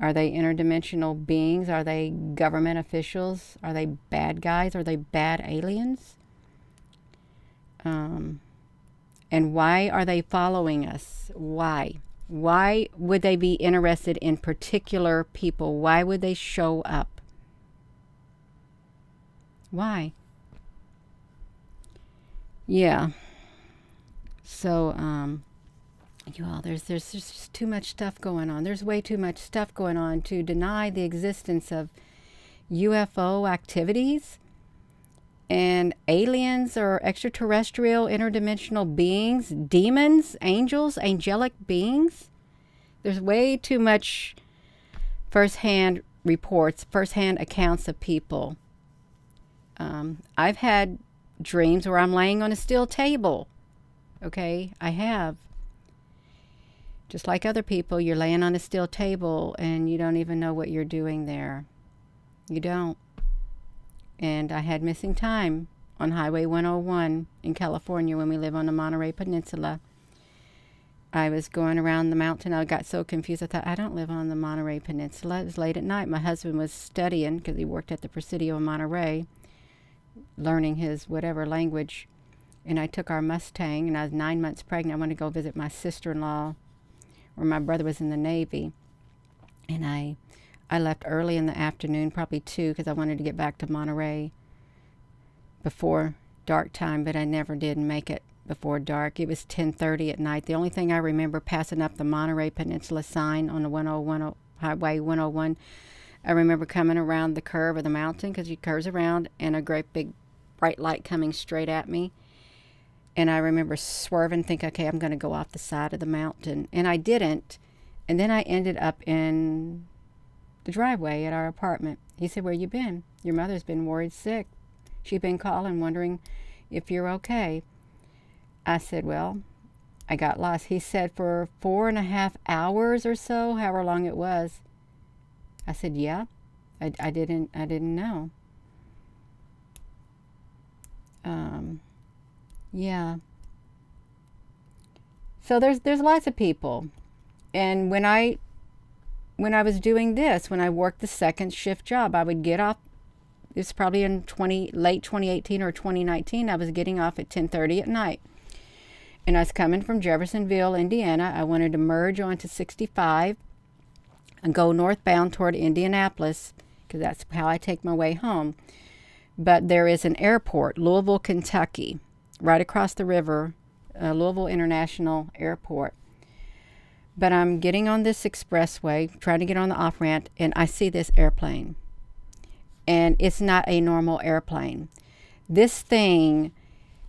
Are they interdimensional beings? Are they government officials? Are they bad guys? Are they bad aliens? And why are they following us? Why? Why would they be interested in particular people? Why would they show up? Why? Yeah. So, you all, there's just too much stuff going on. There's way too much stuff going on to deny the existence of UFO activities and aliens or extraterrestrial interdimensional beings, demons, angels, angelic beings. There's way too much first-hand reports, first-hand accounts of people. I've had dreams where I'm laying on a steel table. Okay, I have. Just like other people, you're laying on a steel table and you don't even know what you're doing there. You don't. And I had missing time on Highway 101 in California when we live on the Monterey Peninsula. I was going around the mountain. I got so confused. I thought, I don't live on the Monterey Peninsula. It was late at night. My husband was studying because he worked at the Presidio in Monterey, learning his whatever language. And I took our Mustang, and I was 9 months pregnant. I wanted to go visit my sister-in-law, where my brother was in the Navy. And I left early in the afternoon, probably 2, because I wanted to get back to Monterey before dark time, but I never did make it. before dark. It was 10:30 at night. The only thing I remember passing up the Monterey Peninsula sign on the 101 Highway 101. I remember coming around the curve of the mountain, because you curves around, and a great big bright light coming straight at me. And I remember swerving, think, okay, I'm going to go off the side of the mountain. And I didn't. And then I ended up in the driveway at our apartment. He said, where you been? Your mother's been worried sick. She's been calling, wondering if you're okay. I said, well, I got lost. He said, for 4.5 hours or so, however long it was. I said, yeah. I didn't know. Yeah. So there's lots of people. And when I was doing this, when I worked the second shift job, I would get off. It's probably in late 2018 or 2019. I was getting off at 10:30 at night. And I was coming from Jeffersonville, Indiana. I wanted to merge onto 65 and go northbound toward Indianapolis, because that's how I take my way home. But there is an airport, Louisville, Kentucky, right across the river, Louisville International Airport. But I'm getting on this expressway, trying to get on the off-ramp, and I see this airplane. And it's not a normal airplane. This thing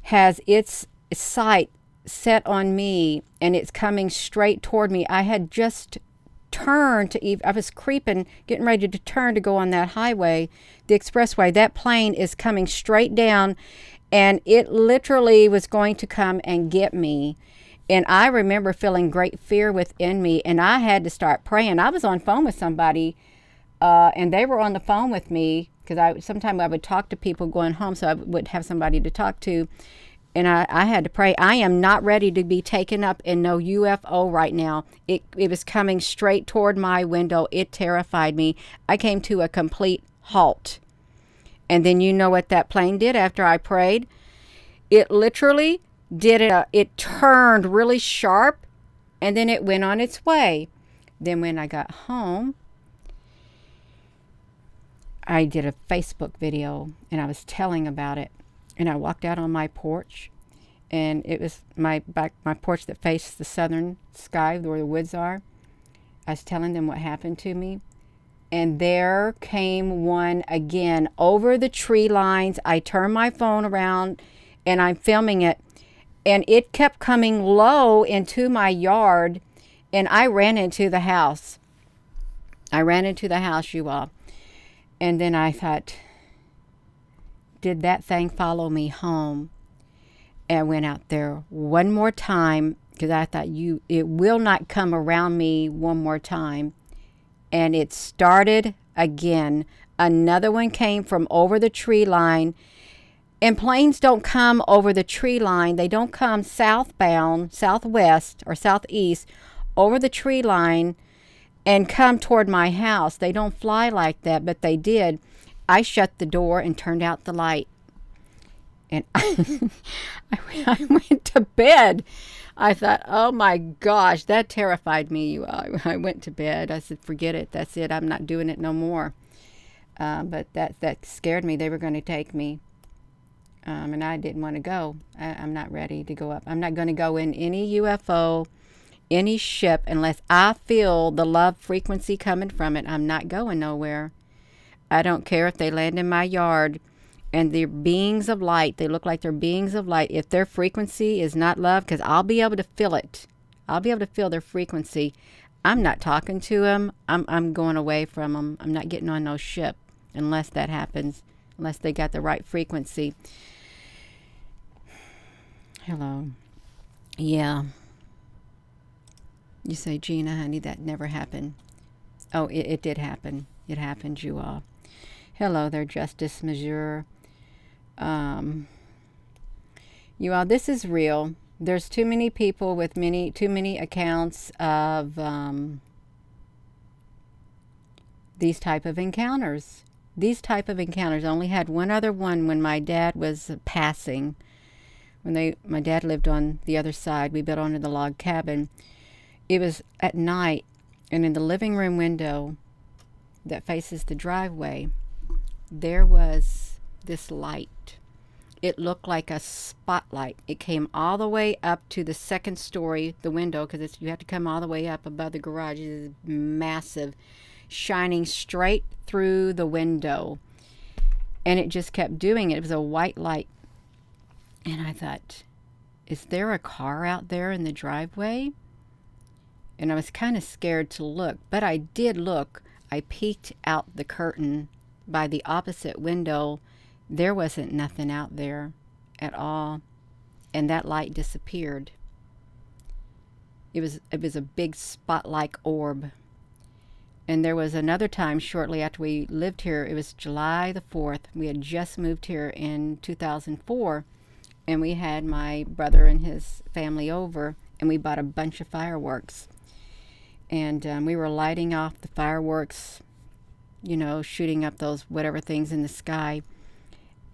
has its sight set on me, and it's coming straight toward me. I had just turned I was creeping, getting ready to turn to go on that highway, the expressway. That plane is coming straight down, and it literally was going to come and get me. And I remember feeling great fear within me, and I had to start praying. I was on phone with somebody, and they were on the phone with me, because sometimes I would talk to people going home, so I would have somebody to talk to. And I had to pray. I am not ready to be taken up in no UFO right now. It was coming straight toward my window. It terrified me. I came to a complete halt. And then you know what that plane did after I prayed? It literally did it. It turned really sharp, and then it went on its way. Then when I got home, I did a Facebook video, and I was telling about it. And I walked out on my porch, and it was my porch that faced the southern sky where the woods are. I was telling them what happened to me. And there came one again over the tree lines. I turned my phone around, and I'm filming it. And it kept coming low into my yard, and I ran into the house. You all. And then I thought, did that thing follow me home? And I went out there one more time, because I thought, it will not come around me one more time. And it started again. Another one came from over the tree line. And planes don't come over the tree line. They don't come southbound, southwest, or southeast, over the tree line and come toward my house. They don't fly like that, but they did. I shut the door and turned out the light. And I went to bed. I thought, oh my gosh, that terrified me. I went to bed. I said, forget it. That's it. I'm not doing it no more. But that scared me. They were going to take me. And I didn't want to go. I'm not ready to go up. I'm not going to go in any UFO, any ship, unless I feel the love frequency coming from it. I'm not going nowhere. I don't care if they land in my yard and they're beings of light. They look like they're beings of light. If their frequency is not love, because I'll be able to feel it. I'll be able to feel their frequency. I'm not talking to them. I'm going away from them. I'm not getting on no ship unless that happens, unless they got the right frequency. Hello. Yeah. You say, Gina, honey, that never happened. Oh, it did happen. It happened, you all. Hello there, Justice Majeure. You all, this is real. There's too many people with too many accounts of these type of encounters. These type of encounters. I only had one other one when my dad was passing. My dad lived on the other side. We built onto the log cabin. It was at night, and in the living room window that faces the driveway, there was this light. it looked like a spotlight. It came all the way up to the second story, the window, because you have to come all the way up above the garage. It is massive, shining straight through the window. And it just kept doing it. It was a white light. And I thought, is there a car out there in the driveway? And I was kind of scared to look, but I did look. I peeked out the curtain by the opposite window. There wasn't nothing out there at all. And that light disappeared. It was a big spot-like orb. And there was another time shortly after we lived here. It was July the 4th. We had just moved here in 2004. And we had my brother and his family over. And we bought a bunch of fireworks. And we were lighting off the fireworks, you know, shooting up those whatever things in the sky.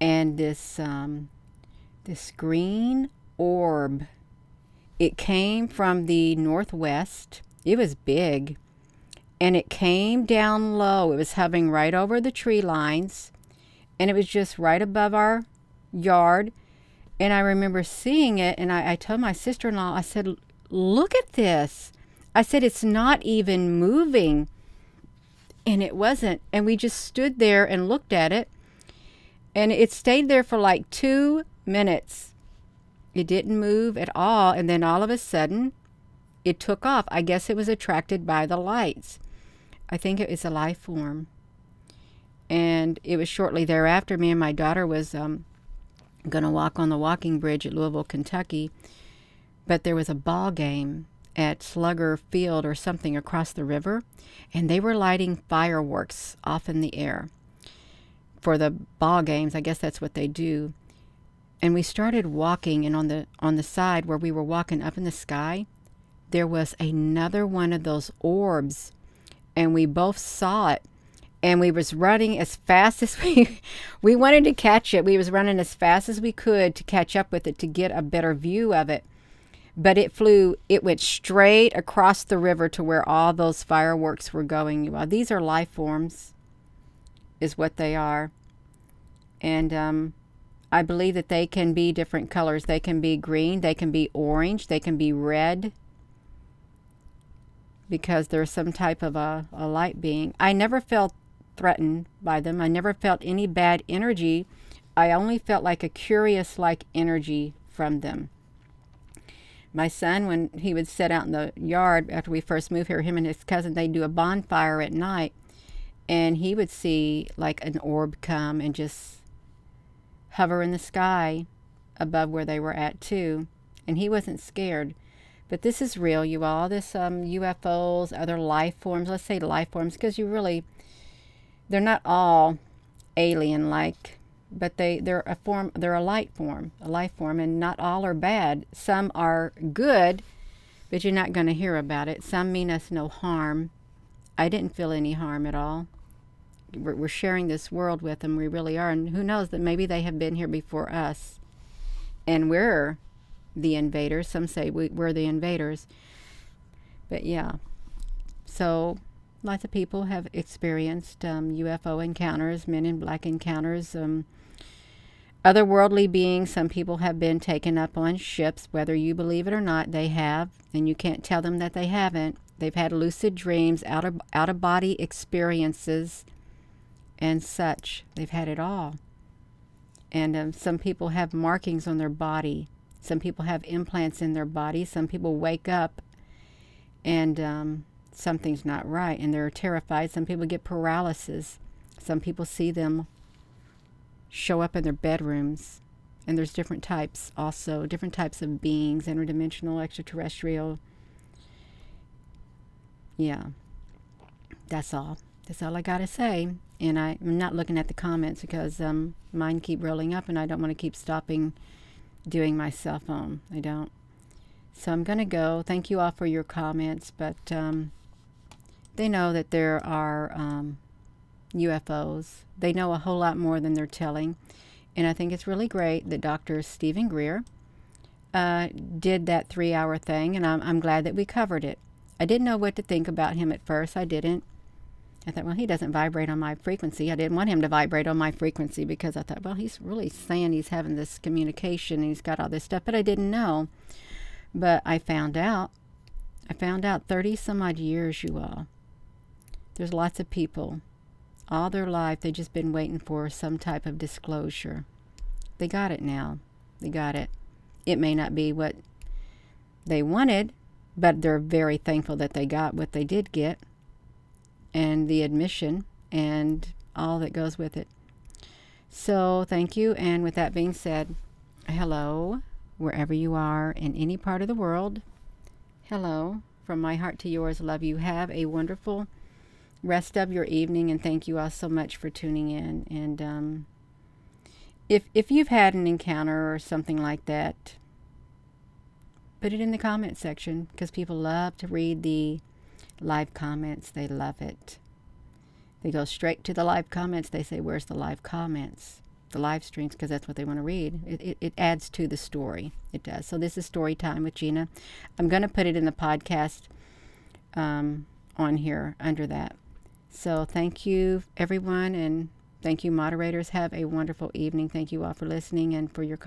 And this green orb, it came from the northwest. It was big. And it came down low. It was hovering right over the tree lines. And it was just right above our yard. And I remember seeing it. And I told my sister-in-law, I said, look at this. I said, it's not even moving. And it wasn't. And we just stood there and looked at it. And it stayed there for like 2 minutes. It didn't move at all. And then all of a sudden, it took off. I guess it was attracted by the lights. I think it was a life form. And it was shortly thereafter, me and my daughter was going to walk on the walking bridge at Louisville, Kentucky. But there was a ball game at Slugger Field or something across the river, and they were lighting fireworks off in the air for the ball games. I guess that's what they do. And we started walking, and on the side where we were walking up in the sky, there was another one of those orbs, and we both saw it. And we was running as fast as we wanted to catch it. We was running as fast as we could to catch up with it to get a better view of it. But it went straight across the river to where all those fireworks were going. Well, these are life forms, is what they are. And I believe that they can be different colors. They can be green, they can be orange, they can be red, because they're some type of a light being. I never felt threatened by them. I never felt any bad energy. I only felt like a curious like energy from them. My son, when he would sit out in the yard after we first moved here, him and his cousin, they'd do a bonfire at night, and he would see like an orb come and just hover in the sky above where they were at too. And he wasn't scared. But this is real, you all. This UFOs, other life forms, let's say life forms, because they're not all alien-like. But they're a life form, and not all are bad. Some are good, but you're not going to hear about it. Some mean us no harm. I didn't feel any harm at all. We're sharing this world with them. We really are. And who knows, that maybe they have been here before us. And we're the invaders. Some say we're the invaders. But yeah. So lots of people have experienced UFO encounters, men in black encounters, otherworldly beings. Some people have been taken up on ships, whether you believe it or not. They have, and you can't tell them that they haven't. They've had lucid dreams, out of body experiences, and such. They've had it all. And some people have markings on their body. Some people have implants in their body. Some people wake up and something's not right, and they're terrified. Some people get paralysis. Some people see them show up in their bedrooms. And there's different types also, different types of beings, interdimensional, extraterrestrial. Yeah, that's all. That's all I got to say. And I'm not looking at the comments because mine keep rolling up, and I don't want to keep stopping doing my cell phone. I don't. So I'm going to go. Thank you all for your comments, but they know that there are UFOs. They know a whole lot more than they're telling. And I think it's really great that Dr. Stephen Greer did that 3-hour thing, and I'm glad that we covered it. I didn't know what to think about him at first. I didn't. I thought, well, he doesn't vibrate on my frequency. I didn't want him to vibrate on my frequency because I thought, well, he's really saying he's having this communication and he's got all this stuff, but I didn't know. But I found out 30 some odd years, you all. There's lots of people, all their life, they've just been waiting for some type of disclosure. They got it now. They got it. It may not be what they wanted, but they're very thankful that they got what they did get, and the admission and all that goes with it. So thank you. And with that being said, hello, wherever you are in any part of the world. Hello, from my heart to yours. Love you. Have a wonderful rest of your evening, and thank you all so much for tuning in. And if you've had an encounter or something like that, put it in the comment section, because people love to read the live comments. They love it. They go straight to the live comments. They say, where's the live comments? The live streams, because that's what they want to read. It adds to the story. It does. So this is Story Time with Gina. I'm going to put it in the podcast on here under that. So thank you, everyone, and thank you, moderators. Have a wonderful evening. Thank you all for listening and for your comments.